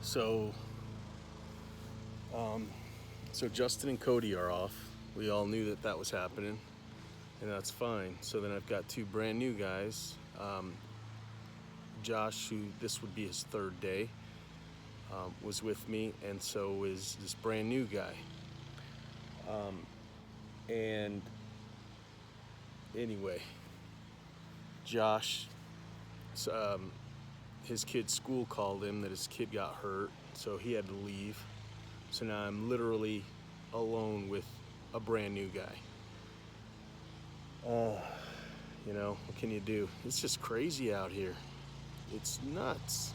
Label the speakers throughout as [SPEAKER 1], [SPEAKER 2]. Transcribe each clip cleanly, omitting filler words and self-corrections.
[SPEAKER 1] So, um, so Justin and Cody are off. We all knew that that was happening, and that's fine. So then I've got two brand new guys. Josh, who this would be his third day, was with me, and so is this brand new guy. And anyway, Josh, his kid's school called him that his kid got hurt, so he had to leave. So now I'm literally alone with a brand new guy. What can you do? It's just crazy out here. It's nuts.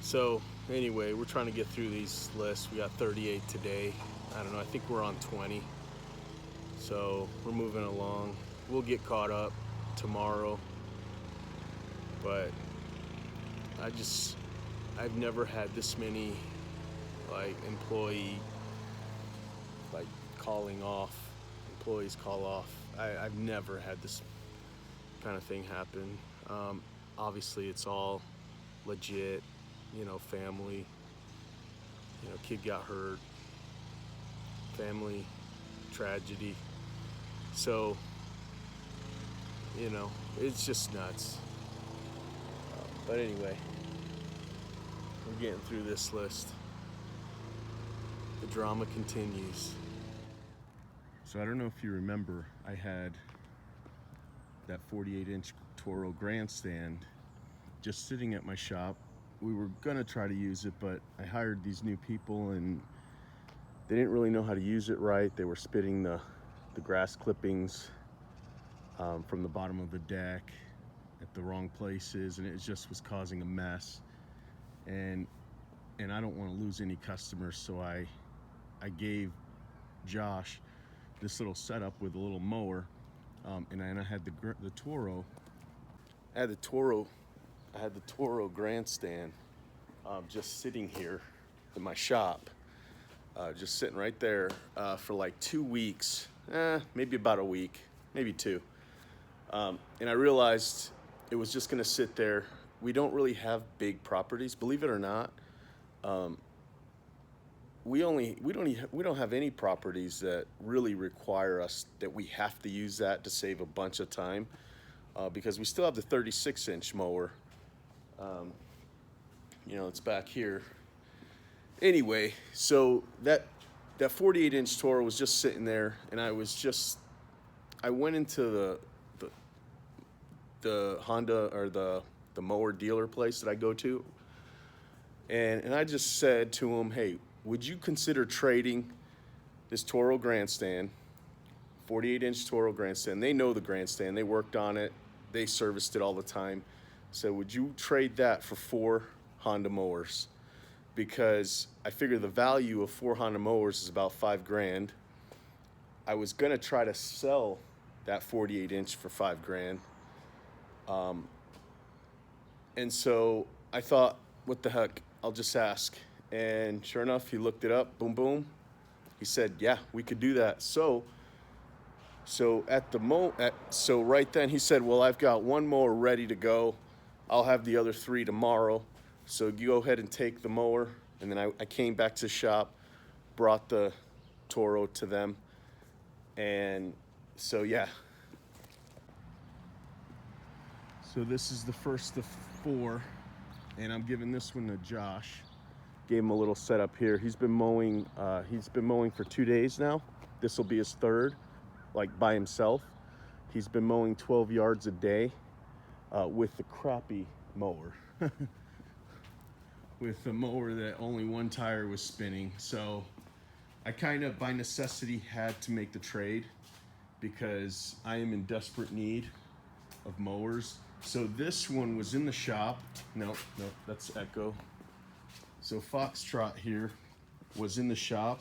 [SPEAKER 1] So anyway, we're trying to get through these lists. We got 38 today. I don't know, I think we're on 20. So we're moving along. We'll get caught up tomorrow. But I've never had this many employee calling off. Employees call off. I've never had this kind of thing happen. Obviously it's all legit, family, kid got hurt, family tragedy. So, it's just nuts. But anyway, we're getting through this list. The drama continues. So I don't know if you remember, I had that 48-inch Toro grandstand just sitting at my shop. We were gonna try to use it, but I hired these new people and they didn't really know how to use it right. They were spitting the grass clippings from the bottom of the deck at the wrong places, and it just was causing a mess. And I don't want to lose any customers, so I gave Josh this little setup with a little mower, and I had the Toro. I had the Toro grandstand just sitting here in my shop, just sitting right there for like 2 weeks, maybe about a week, maybe two. And I realized it was just going to sit there. We don't really have big properties, believe it or not. We don't have any properties that really require us that we have to use that to save a bunch of time, because we still have the 36-inch mower. It's back here. Anyway, so that 48-inch Toro was just sitting there, and I went into the Honda or the mower dealer place that I go to, and I just said to him, hey, would you consider trading this Toro grandstand, 48-inch Toro grandstand? They know the grandstand. They worked on it. They serviced it all the time. So would you trade that for 4 Honda mowers? Because I figure the value of 4 Honda mowers is about $5,000. I was going to try to sell that 48-inch for $5,000. And so I thought, what the heck? I'll just ask. And sure enough, he looked it up. Boom, boom. He said, "Yeah, we could do that." So right then he said, "Well, I've got 1 mower ready to go. I'll have the other 3 tomorrow. So you go ahead and take the mower." And then I came back to the shop, brought the Toro to them, and so yeah. So this is the first of 4, and I'm giving this one to Josh. Gave him a little setup here. He's been mowing for 2 days now. This will be his third, by himself. He's been mowing 12 yards a day with the crappy mower. With the mower that only one tire was spinning. So I kind of, by necessity, had to make the trade because I am in desperate need of mowers. So this one was in the shop. No, that's Echo. So Foxtrot here was in the shop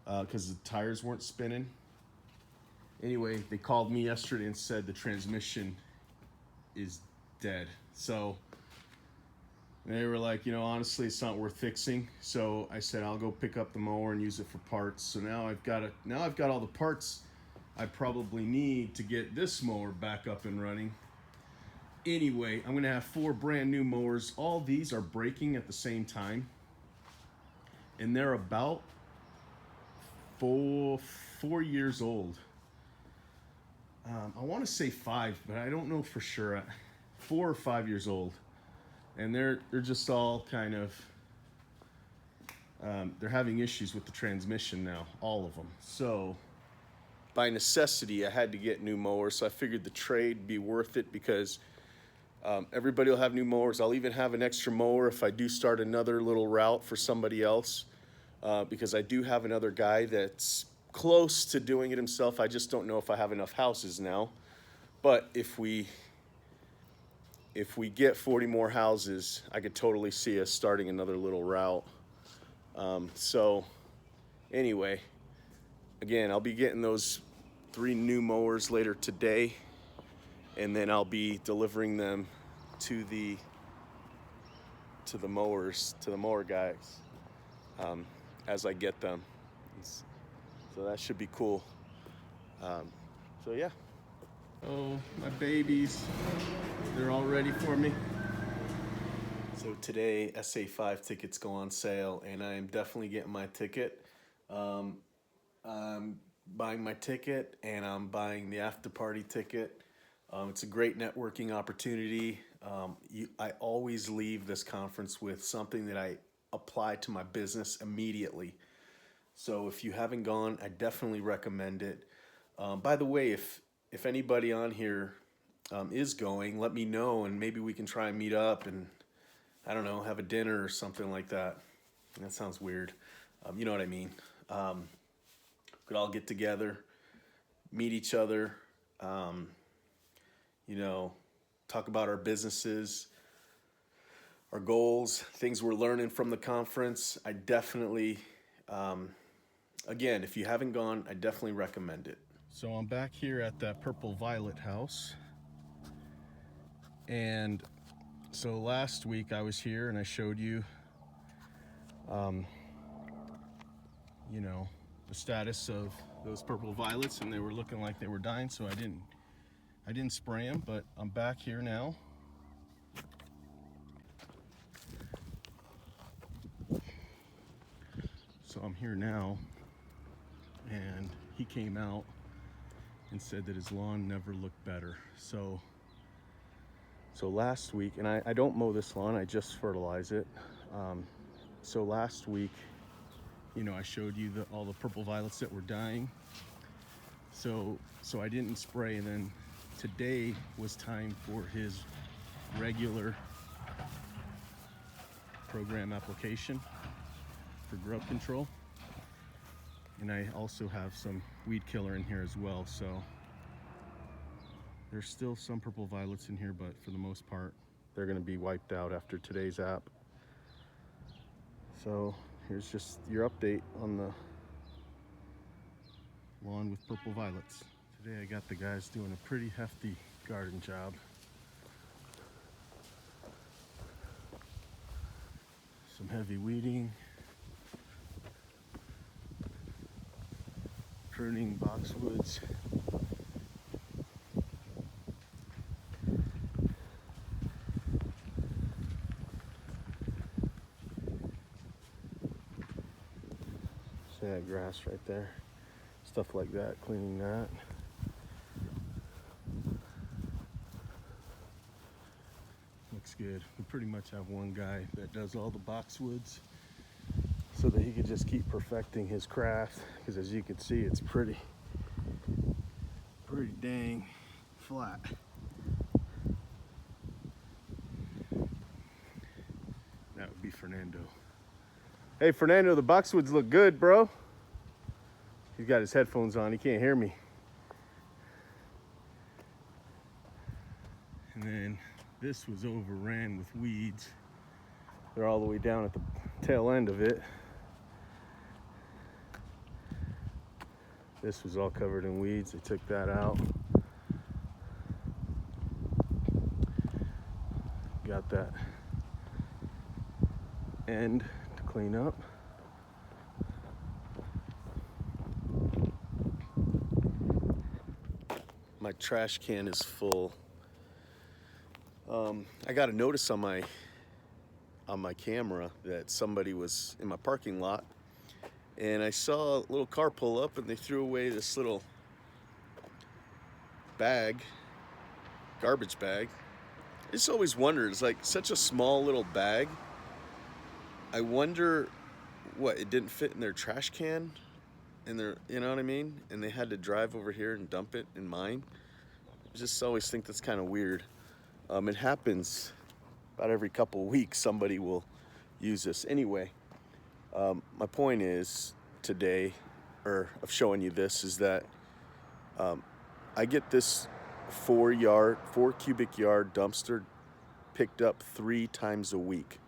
[SPEAKER 1] because the tires weren't spinning. Anyway, they called me yesterday and said the transmission is dead. So they were like, honestly, it's not worth fixing. So I said, I'll go pick up the mower and use it for parts. So now I've got all the parts I probably need to get this mower back up and running. Anyway, I'm gonna have 4 brand new mowers. All these are breaking at the same time, and they're about 4 years old. I want to say 5, but I don't know for sure. 4 or 5 years old, and they're just all kind of they're having issues with the transmission now, all of them. So by necessity, I had to get new mowers. So I figured the trade would be worth it because everybody will have new mowers. I'll even have an extra mower if I do start another little route for somebody else, because I do have another guy that's close to doing it himself. I just don't know if I have enough houses now. But if we get 40 more houses, I could totally see us starting another little route. So anyway, again, I'll be getting those 3 new mowers later today, and then I'll be delivering them to the mower guys as I get them. So that should be cool. So yeah. Oh, my babies, they're all ready for me. So today, SA5 tickets go on sale, and I am definitely getting my ticket. I'm buying my ticket, and I'm buying the after party ticket. It's a great networking opportunity. I always leave this conference with something that I apply to my business immediately. So if you haven't gone, I definitely recommend it. By the way, if anybody on here is going, let me know, and maybe we can try and meet up and, I don't know, have a dinner or something like that. That sounds weird. You know what I mean. Could all get together, meet each other, you know, talk about our businesses, our goals, things we're learning from the conference. I definitely, again, if you haven't gone, I definitely recommend it. So I'm back here at that Purple Violet house. And so last week I was here and I showed you, you know, the status of those purple violets, and they were looking like they were dying, so I didn't spray them, but I'm back here now. So I'm here now, and he came out and said that his lawn never looked better. So last week, and I don't mow this lawn, I just fertilize it. So last week, you know, I showed you all the purple violets that were dying. So I didn't spray, and then today was time for his regular program application for grub control. And I also have some weed killer in here as well. So there's still some purple violets in here, but for the most part, they're gonna be wiped out after today's app. So here's just your update on the lawn with purple violets. Today I got the guys doing a pretty hefty garden job. Some heavy weeding, pruning boxwoods. See that grass right there? Stuff like that, cleaning that. Looks good. We pretty much have one guy that does all the boxwoods so that he could just keep perfecting his craft, because as you can see, it's pretty dang flat. That would be Fernando. Hey Fernando, the boxwoods look good, bro. He's got his headphones on, he can't hear me. And then this was overran with weeds. They're all the way down at the tail end of it. This was all covered in weeds. They took that out. Got that end to clean up. My trash can is full. I got a notice on my camera that somebody was in my parking lot, and I saw a little car pull up, and they threw away this little bag, garbage bag. I just always wondered, it's like such a small little bag. I wonder what, it didn't fit in their trash can, and you know what I mean? And they had to drive over here and dump it in mine. I just always think that's kind of weird. It happens about every couple of weeks. Somebody will use this. Anyway, my point is today, or of showing you this, is that I get this 4 cubic yard dumpster picked up 3 times a week: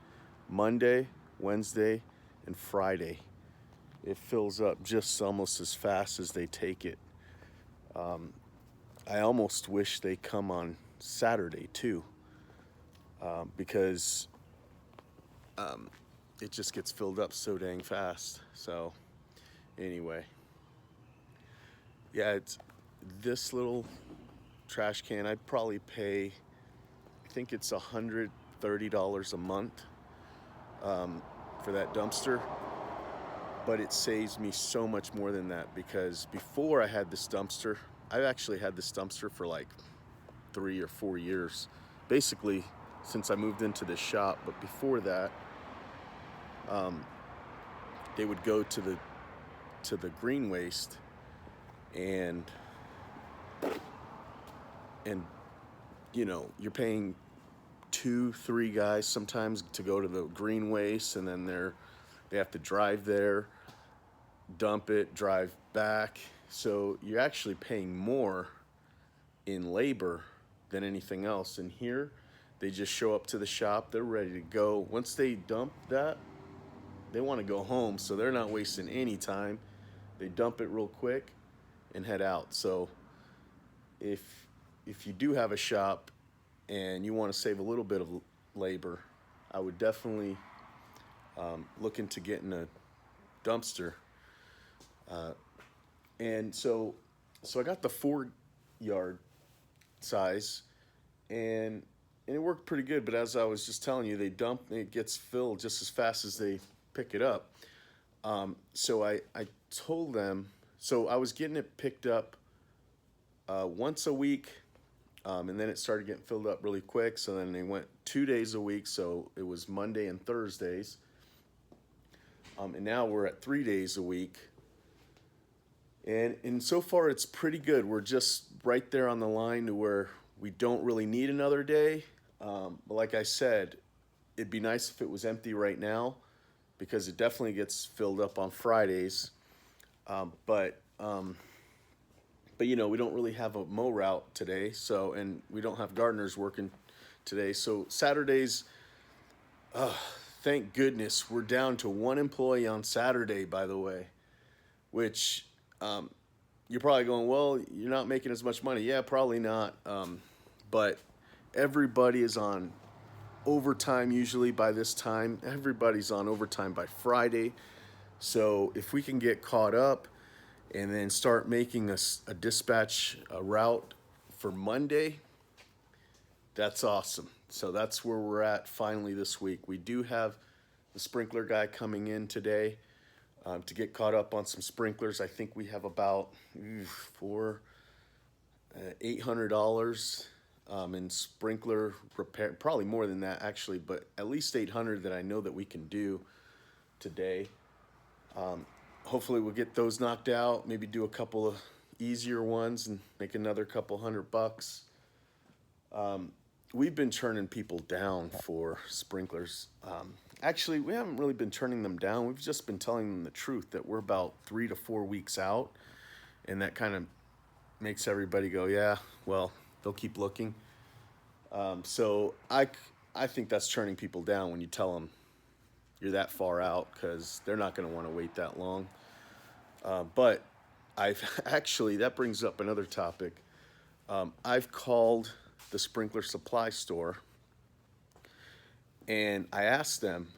[SPEAKER 1] Monday, Wednesday, and Friday. It fills up just almost as fast as they take it. I almost wish they come on Saturday too, because it just gets filled up so dang fast. So anyway, yeah, it's this little trash can. I'd probably pay, I think it's $130 a month for that dumpster. But it saves me so much more than that, because before I had this dumpster, I've actually had this dumpster for like 3 or 4 years, basically since I moved into this shop. But before that, they would go to the green waste, and you know, you're paying 2-3 guys sometimes to go to the green waste, and then they have to drive there, dump it, drive back. So you're actually paying more in labor than anything else. And here, they just show up to the shop, they're ready to go. Once they dump that, they want to go home, so they're not wasting any time. They dump it real quick and head out. So if you do have a shop and you want to save a little bit of labor, I would definitely look into getting a dumpster. And so I got the 4 yard size, and it worked pretty good. But as I was just telling you, they dump, it gets filled just as fast as they pick it up. So I told them, so I was getting it picked up once a week, and then it started getting filled up really quick. So then they went 2 days a week, so it was Monday and Thursdays. And now we're at 3 days a week. And so far it's pretty good. We're just right there on the line to where we don't really need another day. But like I said, it'd be nice if it was empty right now, because it definitely gets filled up on Fridays. But you know, we don't really have a mow route today, so, and we don't have gardeners working today. So Saturdays, thank goodness, we're down to 1 employee on Saturday, by the way, which you're probably going, well, you're not making as much money. Yeah, probably not. But everybody is on overtime usually by this time. Everybody's on overtime by Friday. So if we can get caught up and then start making a dispatch route for Monday, that's awesome. So that's where we're at finally this week. We do have the sprinkler guy coming in today to get caught up on some sprinklers. I think we have about $800 in sprinkler repair, probably more than that actually, but at least 800 that I know that we can do today. Hopefully we'll get those knocked out, maybe do a couple of easier ones and make another couple $100. We've been turning people down for sprinklers. Actually, we haven't really been turning them down. We've just been telling them the truth, that we're about 3 to 4 weeks out, and that kind of makes everybody go, yeah, well, they'll keep looking. So I think that's turning people down when you tell them you're that far out, because they're not going to want to wait that long. But I've actually, that brings up another topic. I've called the sprinkler supply store, and I asked them,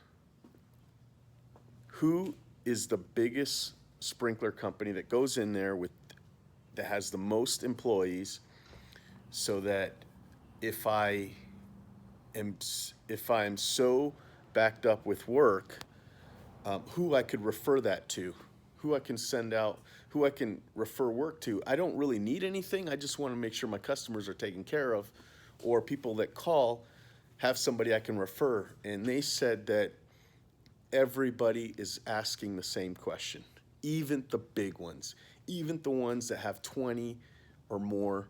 [SPEAKER 1] who is the biggest sprinkler company that goes in there that has the most employees, so that if I if I'm so backed up with work, who I could refer that to, who I can send out, who I can refer work to. I don't really need anything. I just want to make sure my customers are taken care of, or people that call have somebody I can refer. And they said that everybody is asking the same question, even the big ones, even the ones that have 20 or more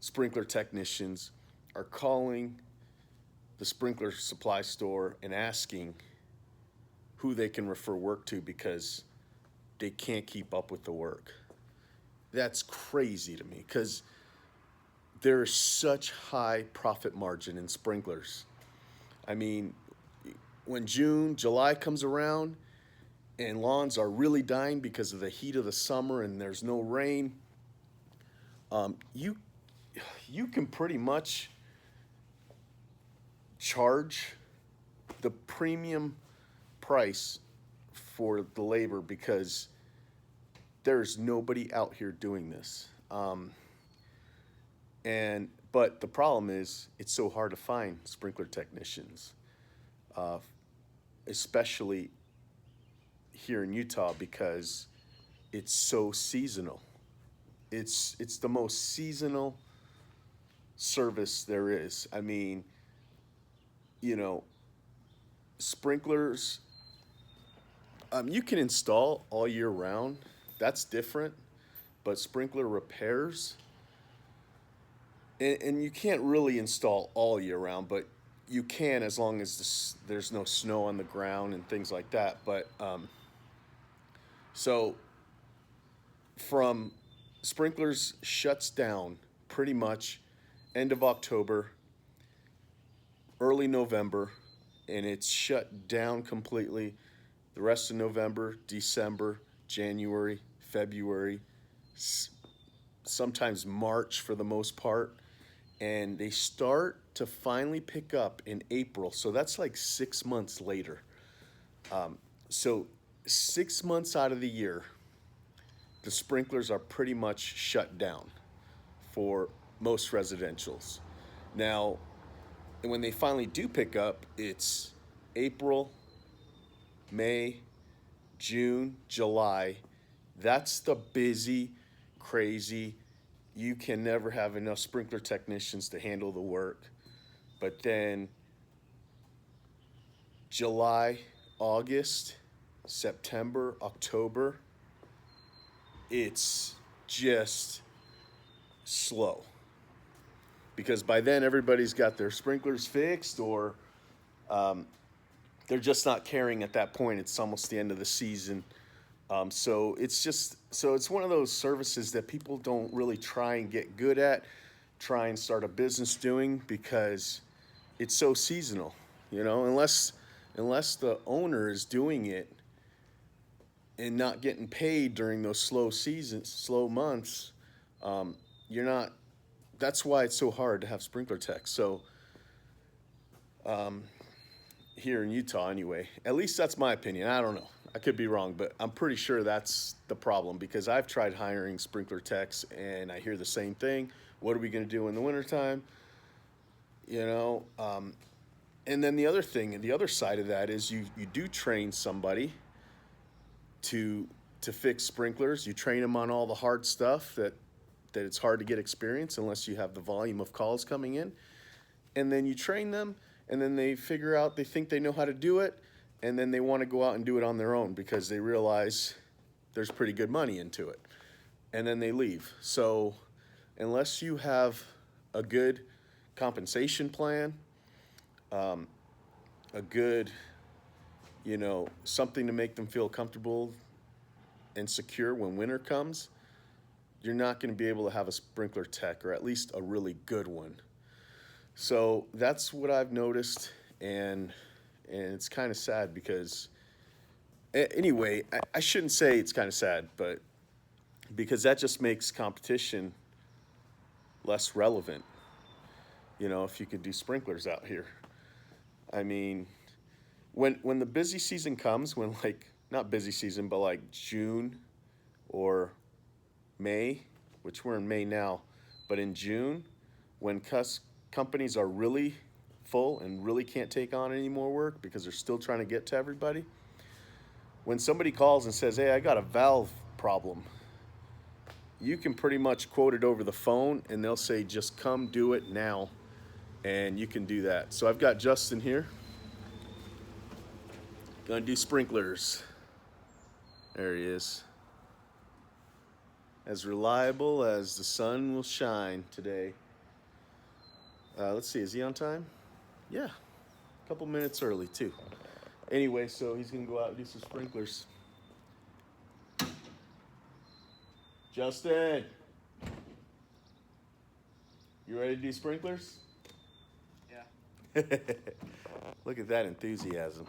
[SPEAKER 1] sprinkler technicians are calling the sprinkler supply store and asking who they can refer work to because they can't keep up with the work. That's crazy to me because there's such high profit margin in sprinklers. I mean, when June, July comes around and lawns are really dying because of the heat of the summer and there's no rain, you you can pretty much charge the premium price for the labor because there's nobody out here doing this. But the problem is it's so hard to find sprinkler technicians, uh, especially here in Utah because it's so seasonal. It's the most seasonal service there is. I mean, you know, sprinklers, you can install all year round. That's different. But sprinkler repairs, and you can't really install all year round, but you can as long as there's no snow on the ground and things like that. But so from sprinklers shuts down pretty much end of October, early November, and it's shut down completely the rest of November, December, January, February, sometimes March for the most part. And they start to finally pick up in April. So that's like 6 months later. So 6 months out of the year, the sprinklers are pretty much shut down for most residentials. Now, when they finally do pick up, it's April, May, June, July. That's the busy, crazy. You can never have enough sprinkler technicians to handle the work. But then July, August, September, October, it's just slow. Because by then everybody's got their sprinklers fixed or they're just not caring at that point. It's almost the end of the season. So it's one of those services that people don't really try and get good at, try and start a business doing because it's so seasonal, unless the owner is doing it and not getting paid during those slow months, you're not. That's why it's so hard to have sprinkler techs. So here in Utah, anyway, at least that's my opinion. I don't know. I could be wrong, but I'm pretty sure that's the problem because I've tried hiring sprinkler techs and I hear the same thing. What are we going to do in the wintertime? You know, and then the other thing, and the other side of that is you do train somebody to fix sprinklers. You train them on all the hard stuff that it's hard to get experience unless you have the volume of calls coming in. And then you train them, and then they figure out they think they know how to do it, and then they want to go out and do it on their own because they realize there's pretty good money into it. And then they leave. So unless you have a good compensation plan, a good, something to make them feel comfortable and secure when winter comes, you're not going to be able to have a sprinkler tech, or at least a really good one. So that's what I've noticed, and it's kind of sad because, anyway, I shouldn't say it's kind of sad, but because that just makes competition less relevant. If you could do sprinklers out here. I mean, when the busy season comes, when like not busy season, but like June or May, which we're in May now, but in June, when companies are really full and really can't take on any more work because they're still trying to get to everybody. When somebody calls and says, hey, I got a valve problem, you can pretty much quote it over the phone and they'll say, just come do it now. And you can do that. So I've got Justin here. Gonna do sprinklers. There he is. As reliable as the sun will shine today. Let's see, is he on time? Yeah, a couple minutes early too. Anyway, so he's gonna go out and do some sprinklers. Justin, you ready to do sprinklers?
[SPEAKER 2] Yeah.
[SPEAKER 1] Look at that enthusiasm.